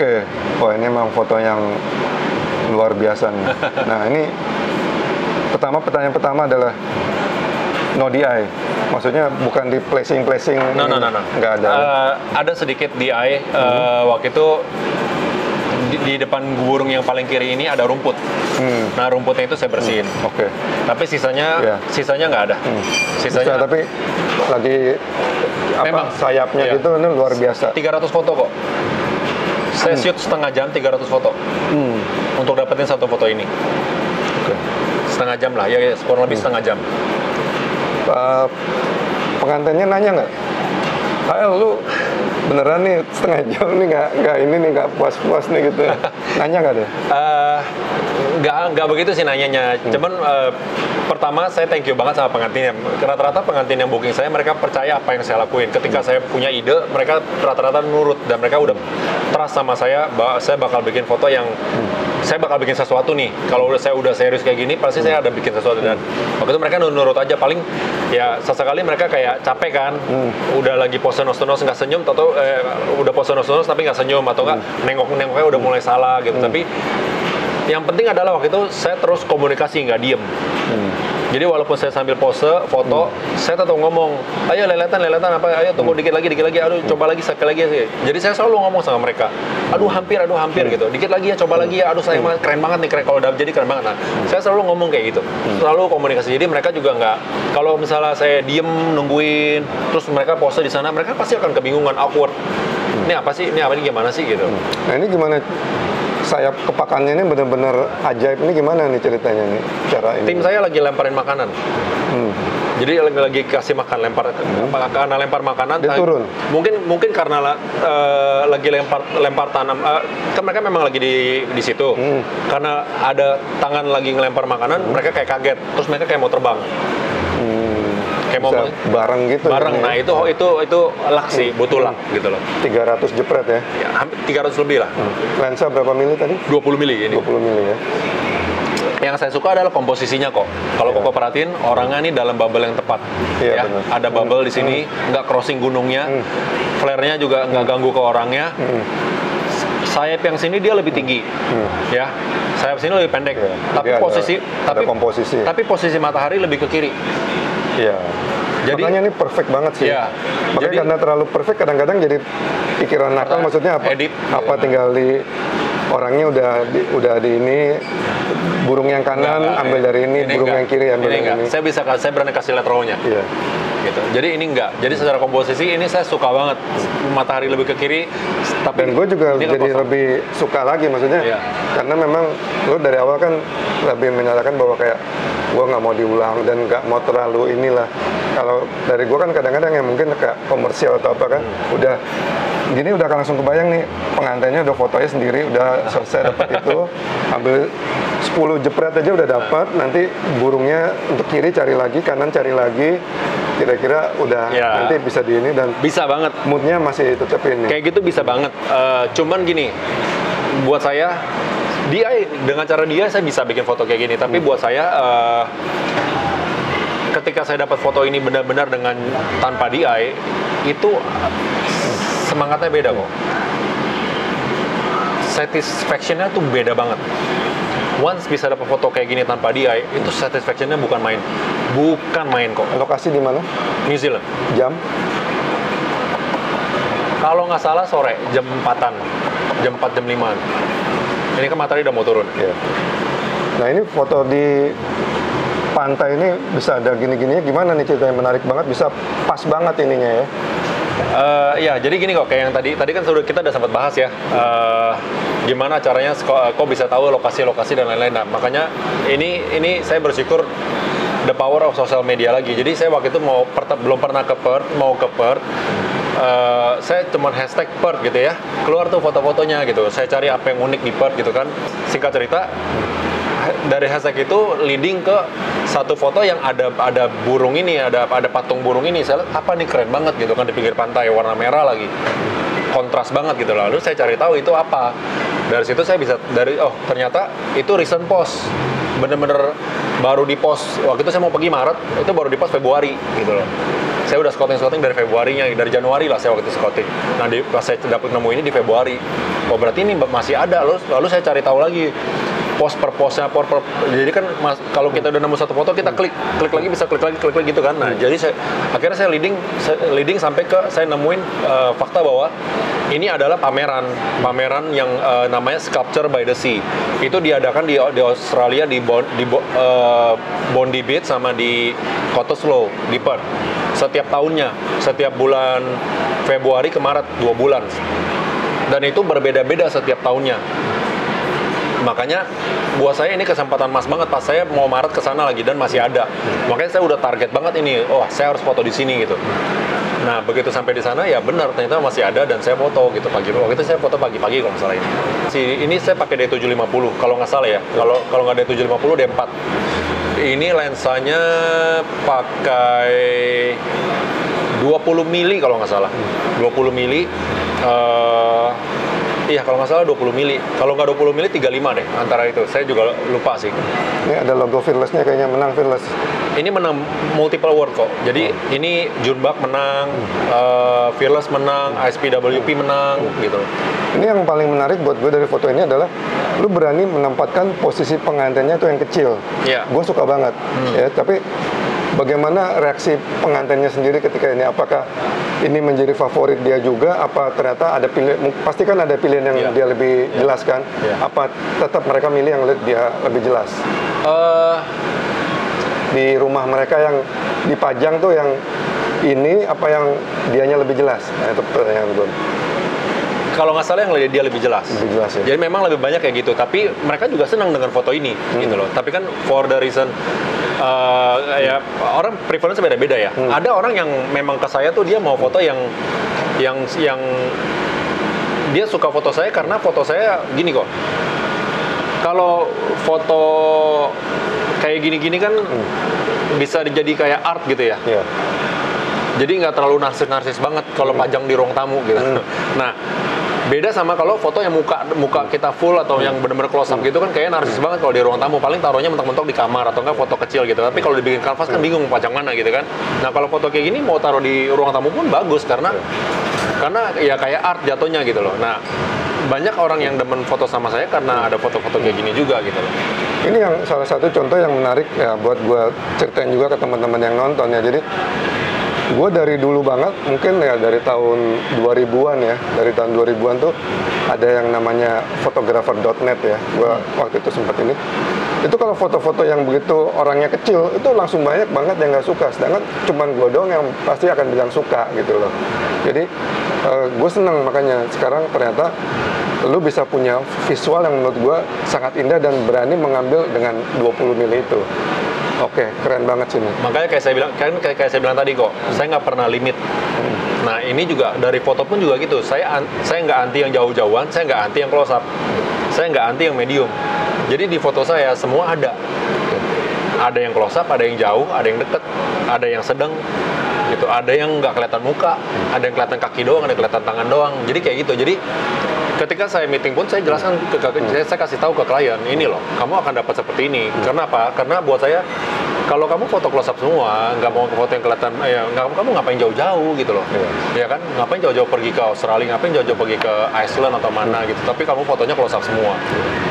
Oke. Wah, ini memang foto yang luar biasa nih. Nah, ini pertanyaan pertama adalah no DI. Maksudnya bukan di placing. No. Nggak ada. Ada sedikit DI. Waktu itu di depan burung yang paling kiri ini ada rumput. Nah, rumputnya itu saya bersihin. Oke. Tapi sisanya nggak ada. Bisa, tapi lagi memang sayapnya gitu ini luar biasa. 300 foto kok. Saya shoot setengah jam 300 foto. Untuk dapetin satu foto ini. Oke. Setengah jam lah, ya kurang lebih setengah jam. Pengantinnya nanya nggak? Kael, lu beneran nih setengah jam nih nggak puas nih gitu. Nanya nggak deh? Nggak begitu sih nanyanya. Cuman pertama saya thank you banget sama pengantinnya. Rata-rata pengantin yang booking saya, mereka percaya apa yang saya lakuin. Ketika saya punya ide, mereka rata-rata nurut dan mereka udah trust sama saya. Saya bakal bikin foto yang saya bakal bikin sesuatu nih. Kalau saya udah serius kayak gini, pasti saya ada bikin sesuatu. Dan waktu itu mereka nurut aja. Paling ya sesekali mereka kayak capek kan, udah lagi pose nos-nos nggak senyum, atau udah pose nos-nos tapi nggak senyum, atau nggak nengoknya udah mulai salah gitu. Tapi yang penting adalah waktu itu saya terus komunikasi, nggak diem. Jadi walaupun saya sambil pose foto, saya tetap ngomong, ayo leletan apa, ayo tunggu dikit lagi, aduh coba lagi sekali lagi sih. Jadi saya selalu ngomong sama mereka, aduh hampir gitu, dikit lagi ya, coba lagi ya, aduh saya keren banget nih, kalau udah jadi keren banget. Nah, saya selalu ngomong kayak gitu, selalu komunikasi. Jadi mereka juga nggak, kalau misalnya saya diem nungguin, terus mereka pose di sana, mereka pasti akan kebingungan, awkward. Ini apa sih, ini gimana sih gitu. Nah, ini gimana? Sayap kepakannya ini benar-benar ajaib. Ini gimana nih ceritanya nih, cara ini? Tim saya lagi lemparin makanan. Jadi lagi kasih makan, karena lempar makanan. Dia turun. Mungkin karena lagi lempar tanam. Kan mereka memang lagi di situ. Karena ada tangan lagi ngelempar makanan, mereka kayak kaget. Terus mereka kayak mau terbang. Kayak mau bareng gitu. Bareng. Nah, itu luck sih, butuh luck gitu loh. 300 jepret ya? Ya, hampir 300 lebih lah. Lensa berapa mili tadi? 20 mili ini. 20 mili ya. Yang saya suka adalah komposisinya kok. Kalau kok perhatiin, orangnya nih dalam bubble yang tepat. Ya, ada bubble di sini, nggak crossing gunungnya, flare-nya juga nggak ganggu ke orangnya. Sayap yang sini dia lebih tinggi, ya. Sayap sini lebih pendek. Tapi komposisi. Tapi posisi matahari lebih ke kiri. Iya. Jadi, makanya ini perfect banget sih. Iya. Makanya karena terlalu perfect kadang-kadang jadi pikiran nakal, maksudnya apa? Tinggal di orangnya udah di ini, burung yang kanan ambil dari ini, burung yang kiri ambil dari ini. Saya berani kasih lihat raw-nya. Iya. Gitu. Jadi ini enggak. Jadi secara komposisi ini saya suka banget. Matahari lebih ke kiri. Tapi dan gue juga jadi lebih suka lagi, maksudnya karena memang lo dari awal kan lebih menyatakan bahwa kayak gue nggak mau diulang dan nggak mau terlalu inilah. Kalau dari gue kan kadang-kadang yang mungkin kayak komersial atau apa kan, udah gini udah langsung kebayang nih pengantinnya udah fotonya sendiri, udah selesai dapat itu, ambil 10 jepret aja udah dapat, nanti burungnya untuk kiri cari lagi, kanan cari lagi, kira-kira udah nanti bisa di ini dan bisa banget. Moodnya masih tetap ini. Kayak gitu bisa banget. Cuman gini, buat saya dengan cara saya bisa bikin foto kayak gini. Tapi buat saya ketika saya dapat foto ini benar-benar dengan tanpa DI, itu semangatnya beda kok. Satisfaction-nya tuh beda banget. Once bisa dapat foto kayak gini tanpa DI, itu satisfaction-nya bukan main kok. Lokasi di mana? New Zealand. Jam? Kalau nggak salah sore, jam 4-an. Jam 4, jam 5-an. Ini kan matahari udah mau turun. Yeah. Nah, ini foto di pantai ini bisa ada gini-gininya, gimana nih ceritanya? Menarik banget, bisa pas banget ininya ya? Ya, jadi gini kok, kayak yang tadi kan kita udah sempat bahas ya, gimana caranya kok bisa tahu lokasi-lokasi dan lain-lain. Nah, makanya ini saya bersyukur the power of social media lagi. Jadi saya waktu itu belum pernah ke Perth, mau ke Perth, saya cuman hashtag Perth gitu ya, keluar tuh foto-fotonya gitu. Saya cari apa yang unik di Perth gitu kan. Singkat cerita, dari hashtag itu leading ke satu foto yang ada burung ini, ada patung burung ini. Saya lihat apa nih, keren banget gitu kan, di pinggir pantai, warna merah lagi, kontras banget gitu. Lalu saya cari tahu itu apa. Dari situ saya bisa ternyata itu recent post, bener-bener baru di post. Waktu itu saya mau pergi Maret, itu baru di post Februari gitu loh. Saya udah scouting dari Februarinya, dari Januari lah saya waktu itu scouting. Nah, pas saya dapet nemu ini di Februari. Oh, berarti ini masih ada. Lalu saya cari tahu lagi post per postnya, jadi kan kalau kita udah nemu satu foto kita klik lagi bisa klik lagi gitu kan. Nah, jadi akhirnya saya leading sampai ke saya nemuin fakta bahwa ini adalah pameran yang namanya Sculpture by the Sea. Itu diadakan di Australia di Bondi Beach sama di Cottesloe di Perth. Setiap tahunnya, setiap bulan Februari ke Maret, 2 bulan. Dan itu berbeda-beda setiap tahunnya. Makanya buat saya ini kesempatan emas banget, pas saya mau Maret ke sana lagi dan masih ada. Makanya saya udah target banget ini, saya harus foto di sini gitu. Nah, begitu sampai di sana ya benar ternyata masih ada dan saya foto gitu pagi. Waktu itu saya foto pagi-pagi kalau nggak salah ini. Ini saya pakai D750 kalau nggak salah ya. Kalau nggak D750 D4. Ini lensanya pakai 20 mili kalau nggak salah. 20 mili. Iya, kalau nggak salah 20 mili. Kalau nggak 20 mili, 35 deh. Antara itu. Saya juga lupa sih. Ini ada logo Fearless-nya kayaknya, menang Fearless. Ini menang multiple award kok. Jadi ini Junebug menang, Fearless menang, ISPWP menang, gitu. Ini yang paling menarik buat gue dari foto ini adalah lu berani menempatkan posisi pengantinnya itu yang kecil. Iya. Gue suka banget. Ya, tapi bagaimana reaksi pengantinnya sendiri ketika ini? Apakah ini menjadi favorit dia juga? Apa ternyata ada pasti kan ada pilihan yang dia lebih jelas kan? Apa tetap mereka milih yang dia lebih jelas? Di rumah mereka yang dipajang tuh yang ini apa yang dianya lebih jelas? Nah, itu pertanyaan gue. Kalau nggak salah yang dia lebih jelas. Lebih jelas ya. Jadi memang lebih banyak kayak gitu. Tapi mereka juga senang dengan foto ini, gitu loh. Tapi kan for the reason ya orang preference beda-beda ya. Ada orang yang memang ke saya tuh dia mau foto yang dia suka foto saya karena foto saya gini kok. Kalau foto kayak gini-gini kan bisa jadi kayak art gitu ya. Yeah. Jadi nggak terlalu narsis banget kalau pajang di ruang tamu gitu. Nah, beda sama kalau foto yang muka kita full atau yang benar-benar close up gitu kan kayak narsis banget kalau di ruang tamu. Paling taruhnya mentok-mentok di kamar atau enggak foto kecil gitu. Tapi kalau dibikin kanvas kan bingung pajang mana gitu kan. Nah, kalau foto kayak gini mau taruh di ruang tamu pun bagus karena ya kayak art jatuhnya gitu loh. Nah, banyak orang yang demen foto sama saya karena ada foto-foto kayak gini juga gitu loh. Ini yang salah satu contoh yang menarik ya buat gue ceritain juga ke teman-teman yang nonton ya. Jadi gue dari dulu banget, mungkin ya dari tahun 2000-an ya, dari tahun 2000-an tuh ada yang namanya photographer.net ya. Gue waktu itu sempat ini. Itu kalau foto-foto yang begitu orangnya kecil, itu langsung banyak banget yang nggak suka. Sedangkan cuman gue doang yang pasti akan bilang suka gitu loh. Jadi gue seneng makanya sekarang ternyata lu bisa punya visual yang menurut gue sangat indah dan berani mengambil dengan 20 mili itu. Oke, keren banget sih. Makanya kayak saya bilang tadi kok, saya nggak pernah limit. Nah, ini juga dari foto pun juga gitu. Saya nggak anti yang jauh-jauhan, saya nggak anti yang close up, saya nggak anti yang medium. Jadi di foto saya semua ada. Ada yang close up, ada yang jauh, ada yang deket, ada yang sedang, gitu. Ada yang nggak kelihatan muka, ada yang kelihatan kaki doang, ada yang kelihatan tangan doang. Jadi kayak gitu. Jadi ketika saya meeting pun saya jelaskan saya kasih tahu ke klien, ini loh, kamu akan dapat seperti ini. Karena apa? Karena buat saya kalau kamu foto close up semua, nggak mau foto yang kelihatan, kamu ngapain jauh-jauh gitu loh, ya kan? Ngapain jauh-jauh pergi ke Australia, ngapain jauh-jauh pergi ke Iceland atau mana gitu? Tapi kamu fotonya close up semua,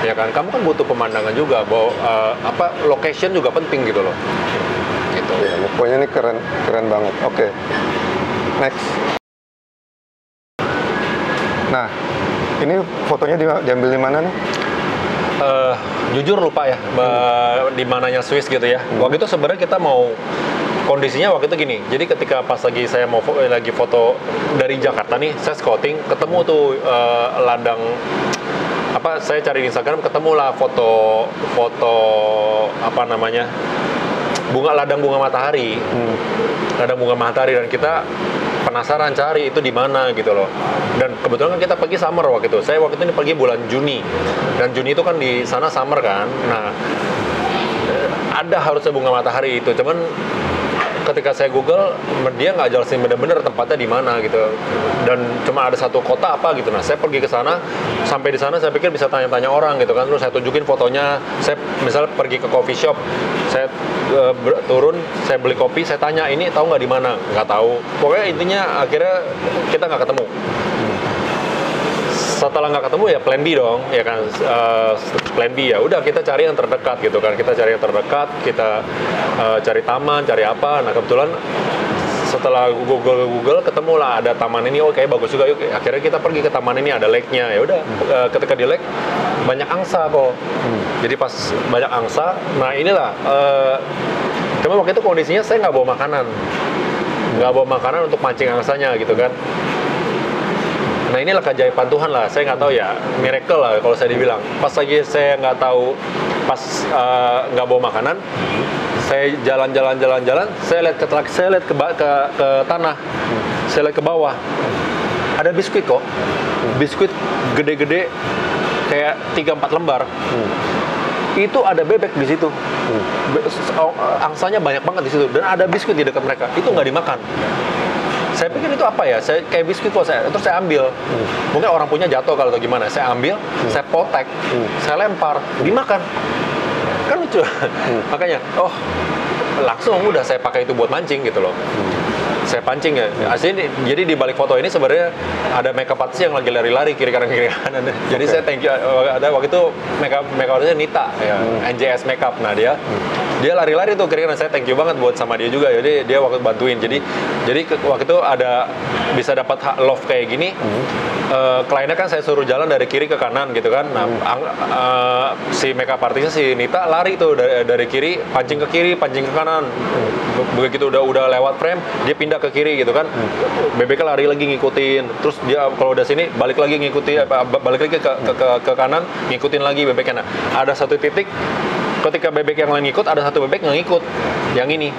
ya kan? Kamu kan butuh pemandangan juga, bahwa location juga penting gitu loh. Gitu. Ya, pokoknya ini keren banget. Oke, next. Nah, ini fotonya diambil di mana nih? Jujur lupa ya, di mananya Swiss gitu ya. Waktu itu sebenarnya kita mau kondisinya waktu itu gini. Jadi ketika pas saya mau lagi foto dari Jakarta nih, saya scouting, ketemu tuh ladang saya cari di Instagram, ketemulah foto apa namanya? Ladang bunga matahari. Ladang bunga matahari dan kita penasaran cari itu di mana gitu loh. Dan kebetulan kan kita pergi summer waktu itu. Saya waktu itu pergi bulan Juni. Dan Juni itu kan di sana summer kan. Nah, ada harusnya bunga matahari itu. Cuman ketika saya Google, dia nggak jelasin bener-bener tempatnya di mana gitu, dan cuma ada satu kota apa gitu. Nah, saya pergi ke sana, sampai di sana saya pikir bisa tanya-tanya orang gitu kan, terus saya tunjukin fotonya. Saya misalnya pergi ke coffee shop, saya turun, saya beli kopi, saya tanya ini tahu nggak di mana, nggak tahu. Pokoknya intinya akhirnya kita nggak ketemu. Setelah nggak ketemu ya plan B dong, ya kan. Plan B ya udah kita cari yang terdekat gitu kan, kita cari yang terdekat, kita cari taman, cari apa. Nah kebetulan setelah Google ketemu lah ada taman ini, oh kayak bagus juga, yuk akhirnya kita pergi ke taman ini, ada lake-nya. Ya udah, ketika di lake banyak angsa kok. Jadi pas banyak angsa, nah inilah cuma waktu itu kondisinya saya nggak bawa makanan untuk mancing angsanya gitu kan. Nah inilah keajaiban Tuhan lah, saya nggak tahu ya, miracle lah kalau saya dibilang. Pas lagi saya nggak tahu, pas nggak bawa makanan, saya jalan, saya lihat ke tanah, saya lihat ke bawah, ada biskuit kok, biskuit gede-gede kayak 3-4 lembar. Itu ada bebek di situ, angsanya banyak banget di situ, dan ada biskuit di dekat mereka, itu nggak dimakan. Saya pikir itu apa ya, saya kayak biskuit kok, terus saya ambil. Mungkin orang punya jatuh kalau atau gimana, saya ambil, saya potek, saya lempar, dimakan. Kan lucu. Makanya, oh langsung udah saya pakai itu buat mancing gitu loh. Saya pancing ya. Aslinya jadi di balik foto ini sebenarnya ada makeup artist yang lagi lari-lari kiri kanan. Jadi saya thank you, ada waktu itu makeup artistnya Nita ya, NJS Makeup. Nah dia lari-lari tuh kiri kanan, saya thank you banget buat sama dia juga. Jadi dia waktu bantuin. Jadi waktu itu ada bisa dapat love kayak gini. Kliennya kan saya suruh jalan dari kiri ke kanan gitu kan. Nah, si makeup artisnya si Nita lari tuh dari kiri, pancing ke kiri, pancing ke kanan. Begitu udah lewat frame, dia pindah ke kiri gitu kan. Bebeknya lari lagi ngikutin. Terus dia kalau udah sini balik lagi ngikutin, balik lagi ke kanan, ngikutin lagi bebeknya. Nah, ada satu titik ketika bebek yang lain ngikut, ada satu bebek yang ngikut yang ini.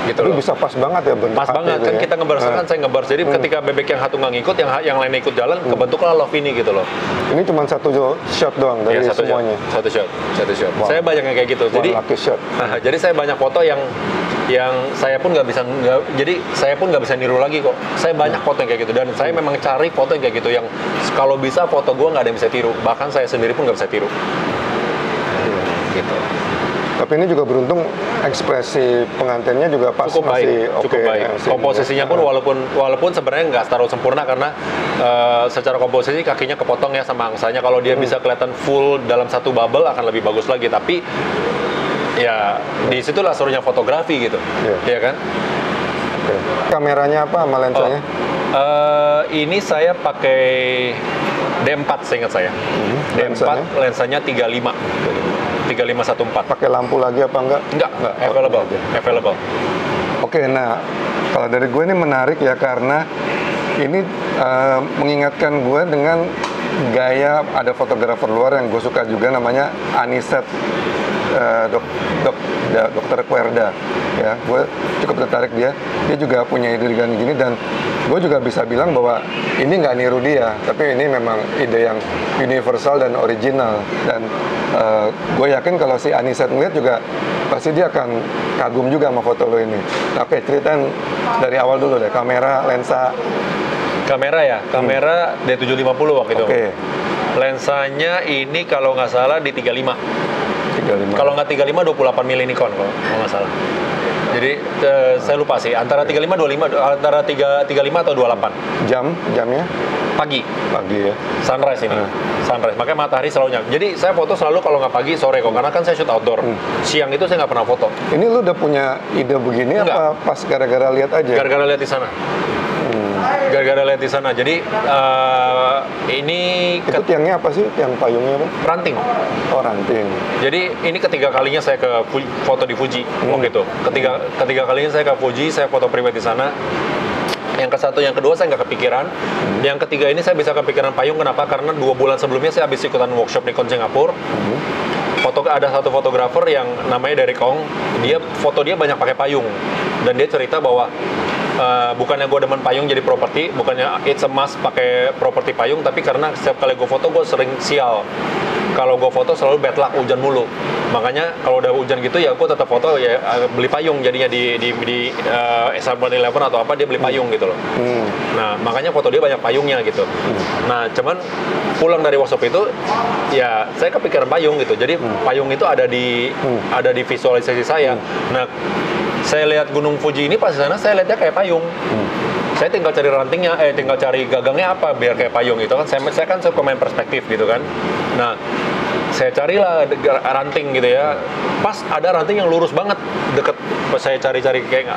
Gitu loh. Bisa pas banget ya bentuk. Pas banget kan ya? Kita ngebarskan kan saya ngebars. Jadi ketika bebek yang satu nggak ngikut, yang lain ikut jalan, kebentuklah love ini gitu loh. Ini cuma satu shot doang dari semuanya. Satu shot. Wow. Saya banyak yang kayak gitu. Jadi shot. Jadi saya banyak foto yang saya pun nggak bisa niru lagi kok. Saya banyak foto yang kayak gitu, dan saya memang cari foto yang kayak gitu yang kalau bisa foto gue nggak ada yang bisa tiru. Bahkan saya sendiri pun nggak bisa tiru. Gitu. Tapi ini juga beruntung ekspresi pengantinnya juga pas, cukup masih cukup baik. Komposisinya pun walaupun sebenarnya nggak terlalu sempurna karena secara komposisi kakinya kepotong ya sama angsanya. Kalau dia bisa kelihatan full dalam satu bubble akan lebih bagus lagi. Tapi ya di situlah serunya fotografi gitu, ya kan? Kameranya apa sama lensanya? Ini saya pakai D4 seingat saya. D4 lensanya 3514. Pakai lampu lagi apa enggak? Enggak. Available. Oke, nah kalau dari gue ini menarik ya karena ini mengingatkan gue dengan gaya ada fotografer luar yang gue suka juga namanya Aniset Dr. Querda ya, gue cukup tertarik dia juga punya ide dengan gini, dan gue juga bisa bilang bahwa ini nggak niru dia, tapi ini memang ide yang universal dan original, dan gue yakin kalau si Aniset ngeliat juga pasti dia akan kagum juga sama foto lo ini. Oke, ceritain dari awal dulu deh, kamera, lensa. Kamera D750 waktu itu. Lensanya ini kalau nggak salah di 35. Kalau nggak 35, 28 mili Nikon kalau nggak salah. Jadi saya lupa sih, antara 35, 25, antara 35 atau 28. Jamnya? Pagi ya. Sunrise ini. Sunrise, makanya matahari selalu nyampe. Jadi saya foto selalu kalau nggak pagi, sore kok, karena kan saya shoot outdoor. Siang itu saya nggak pernah foto. Ini lu udah punya ide begini apa pas gara-gara lihat aja? Gara-gara lihat di sana. Jadi ini itu tiangnya apa sih? Tiang payungnya apa? Ranting. Oh, ranting. Jadi ini ketiga kalinya saya ke foto di Fuji waktu itu. Ketiga kalinya saya ke Fuji, saya foto pribadi di sana. Yang ke satu, yang kedua saya nggak kepikiran. Yang ketiga ini saya bisa kepikiran payung. Kenapa? Karena 2 bulan sebelumnya saya habis ikutan workshop Nikon Singapura. Ada satu fotografer yang namanya Derek Ong. Foto dia banyak pakai payung, dan dia cerita bahwa bukannya gue demen payung jadi properti, bukannya it's a must pakai properti payung, tapi karena setiap kali gue foto gue sering sial kalau gue foto selalu bad luck, hujan mulu. Makanya kalau udah hujan gitu ya gue tetap foto ya, beli payung jadinya di 7-Eleven atau apa, dia beli payung gitu loh. Nah makanya foto dia banyak payungnya gitu. Nah cuman pulang dari workshop itu ya saya kepikiran payung gitu. Jadi payung itu ada di visualisasi saya. Nah saya lihat Gunung Fuji ini pas di sana saya lihatnya kayak payung. Saya tinggal cari rantingnya, tinggal cari gagangnya apa biar kayak payung gitu kan. Saya kan suka main perspektif gitu kan. Nah saya carilah ranting gitu ya. Pas ada ranting yang lurus banget deket. Pas saya cari-cari kayak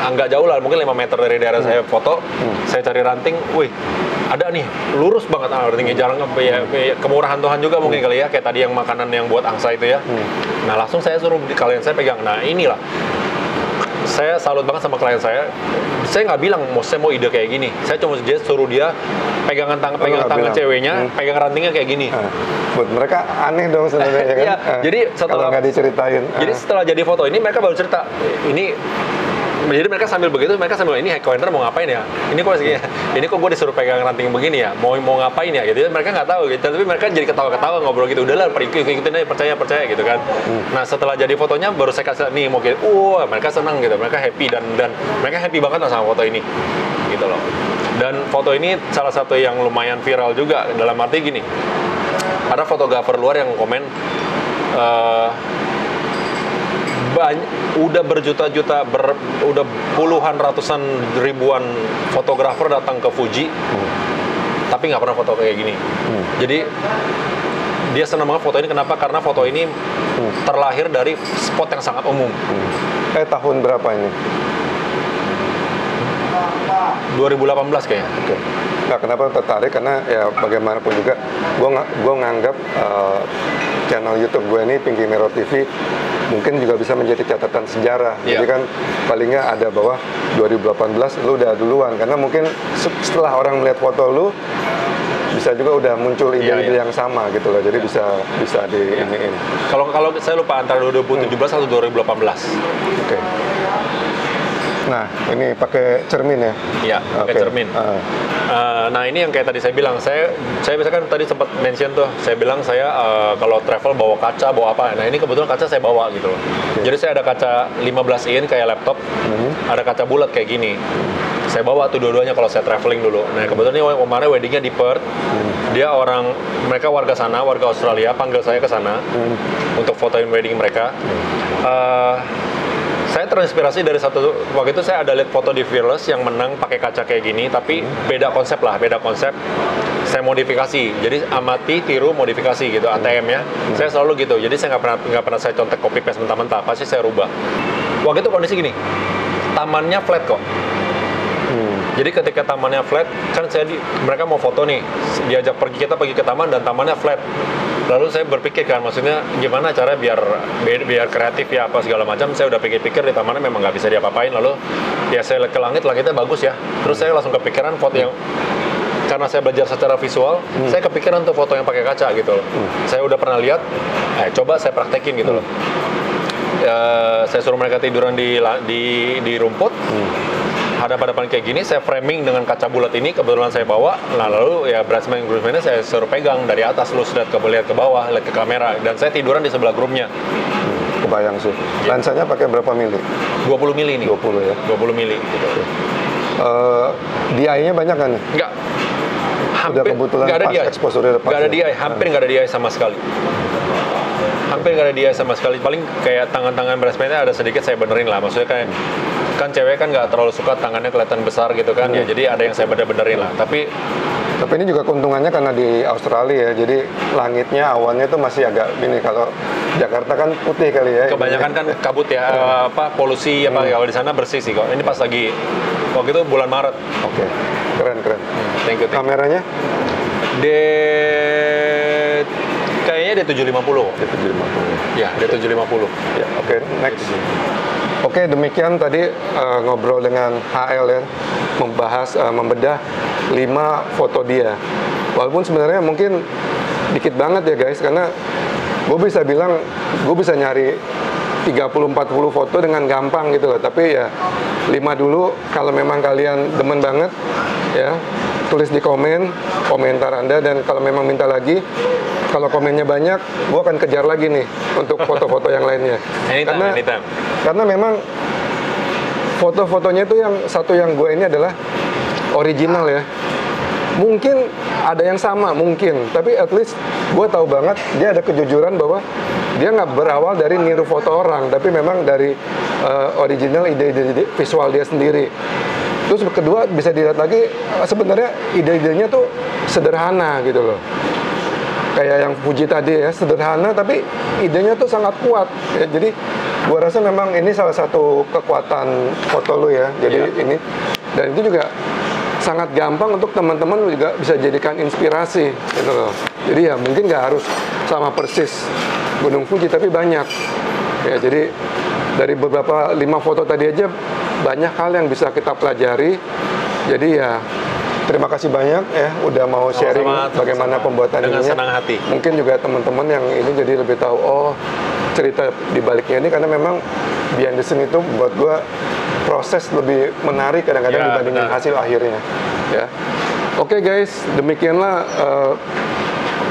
nggak jauh lah, mungkin 5 meter dari daerah saya foto. Saya cari ranting, wih ada nih lurus banget rantingnya, jarang ya, kemurahan Tuhan juga mungkin kali ya, kayak tadi yang makanan yang buat angsa itu ya. Nah langsung saya suruh klien saya pegang. Nah inilah saya salut banget sama klien saya. Saya nggak bilang saya mau ide kayak gini. Saya cuma suruh dia pegang tangan ceweknya, pegang rantingnya kayak gini. Buat mereka aneh dong sebenarnya kan. Iya, jadi setelah nggak diceritain. Jadi setelah jadi foto ini mereka baru cerita ini. Jadi mereka sambil begitu, mereka sambil ini Heckwinder mau ngapain ya? Ini kok gue disuruh pegang ranting begini ya? Mau ngapain ya? Gitu. Mereka nggak tahu gitu. Tapi mereka jadi ketawa-ketawa ngobrol gitu. Udahlah, ikutin aja, percaya gitu kan. Nah setelah jadi fotonya baru saya kasih nih mau gitu. Mereka senang gitu. Mereka happy dan mereka happy banget sama foto ini. Gitu loh. Dan foto ini salah satu yang lumayan viral juga. Dalam arti gini, ada fotografer luar yang komen. Udah berjuta-juta, udah puluhan ratusan ribuan fotografer datang ke Fuji, tapi nggak pernah foto kayak gini. Jadi dia senang banget foto ini. Kenapa? Karena foto ini terlahir dari spot yang sangat umum. Tahun berapa ini? 2018 kayaknya. Oke. Nah, kenapa tertarik? Karena ya bagaimanapun juga, gue nganggap channel YouTube gue ini Pinky Mirror TV mungkin juga bisa menjadi catatan sejarah. Jadi kan palingnya ada bahwa 2018 lu udah duluan, karena mungkin setelah orang melihat foto lu bisa juga udah muncul ide-ide yang sama gitu loh. Jadi bisa di iniin. Kalau saya lupa antara 2017 atau 2018. Oke. Nah, ini pakai cermin ya? Iya, pakai cermin. Nah, ini yang kayak tadi saya bilang, saya misalkan tadi sempat mention tuh, saya bilang saya kalau travel bawa kaca, bawa apa. Nah, ini kebetulan kaca saya bawa gitu loh. Jadi saya ada kaca 15 in kayak laptop, ada kaca bulat kayak gini. Saya bawa tuh dua-duanya kalau saya traveling dulu. Nah, kebetulan ini kemarin weddingnya di Perth. Dia mereka warga sana, warga Australia, panggil saya ke sana untuk fotoin wedding mereka. Saya terinspirasi dari waktu itu saya ada lihat foto di Fearless yang menang pakai kaca kayak gini, tapi beda konsep. Saya modifikasi, jadi amati, tiru, modifikasi gitu, ATM ya. Saya selalu gitu, jadi saya nggak pernah saya contek copy paste mentah-mentah, pasti saya rubah. Waktu itu kondisi gini, tamannya flat kok. Jadi ketika tamannya flat, kan mereka mau foto nih, kita pergi ke taman dan tamannya flat. Lalu saya berpikir kan, maksudnya gimana cara biar kreatif ya apa segala macam. Saya udah pikir-pikir di tamannya memang nggak bisa diapa-apain. Lalu ya saya lihat ke langitnya bagus ya. Terus saya langsung kepikiran foto yang, karena saya belajar secara visual, saya kepikiran tuh foto yang pakai kaca gitu loh. Saya udah pernah lihat, coba saya praktekin gitu loh. Saya suruh mereka tiduran di rumput. Hadap-hadapan kayak gini, saya framing dengan kaca bulat ini, kebetulan saya bawa. Nah, lalu ya bridesmain groomsmainnya saya suruh pegang dari atas, lu sudah lihat ke bawah, lihat ke kamera, dan saya tiduran di sebelah groomnya. Kebayang sih. Lensanya pakai berapa mili? 20 mili nih. 20 ya. 20 mili. Gitu. DI-nya banyak kan? Enggak. Hampir nggak ada DI. Nggak ada DI, hampir nggak ada DI sama sekali. Paling kayak tangan-tangan bridesmaidnya ada sedikit saya benerin lah. Maksudnya kan cewek kan nggak terlalu suka tangannya kelihatan besar gitu kan ya. Jadi ada yang saya benerin lah. Tapi ini juga keuntungannya karena di Australia ya. Jadi langitnya, awannya tuh masih agak ini. Kalau Jakarta kan putih kali ya. Kebanyakan kan kabut ya, polusi apa. Kalau di sana bersih sih kok. Ini pas lagi waktu itu bulan Maret. Oke. Keren. Thank you. Kameranya? Kayaknya D750. Ya, D750. Ya, oke. Next. Oke, demikian tadi ngobrol dengan HL ya, membedah 5 foto dia. Walaupun sebenarnya mungkin dikit banget ya guys, karena gue bisa bilang, gue bisa nyari 30-40 foto dengan gampang gitu loh. Tapi ya 5 dulu, kalau memang kalian demen banget ya, tulis di komentar Anda, dan kalau memang minta lagi, kalau komennya banyak, gue akan kejar lagi nih untuk foto-foto yang lainnya. Karena memang foto-fotonya itu yang satu yang gue ini adalah original ya. Mungkin ada yang sama, mungkin, tapi at least gue tahu banget dia ada kejujuran bahwa dia nggak berawal dari niru foto orang, tapi memang dari original ide-ide visual dia sendiri. Terus kedua, bisa dilihat lagi sebenarnya ide-idenya tuh sederhana gitu loh. Kayak yang Fuji tadi ya, sederhana tapi idenya tuh sangat kuat ya. Jadi gua rasa memang ini salah satu kekuatan foto lu ya. Jadi ini, dan itu juga sangat gampang untuk teman-teman juga bisa jadikan inspirasi gitu loh. Jadi ya mungkin nggak harus sama persis Gunung Fuji, tapi banyak ya. Jadi dari beberapa 5 foto tadi aja banyak hal yang bisa kita pelajari. Jadi ya terima kasih banyak ya udah mau sharing bagaimana pembuatan ini. Dengan senang hati. Mungkin juga teman-teman yang ini jadi lebih tahu cerita di baliknya ini, karena memang behind the scene itu buat gue proses lebih menarik kadang-kadang dibandingin hasil akhirnya ya. Oke guys, demikianlah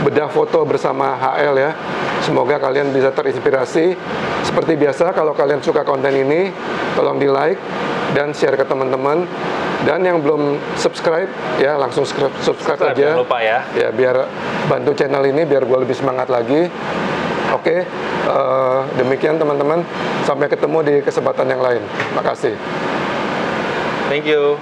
bedah foto bersama HL ya. Semoga kalian bisa terinspirasi. Seperti biasa, kalau kalian suka konten ini, tolong di like dan share ke teman-teman. Dan yang belum subscribe ya langsung subscribe aja. Jangan lupa ya. Ya biar bantu channel ini biar gue lebih semangat lagi. Oke, demikian teman-teman. Sampai ketemu di kesempatan yang lain. Makasih. Thank you.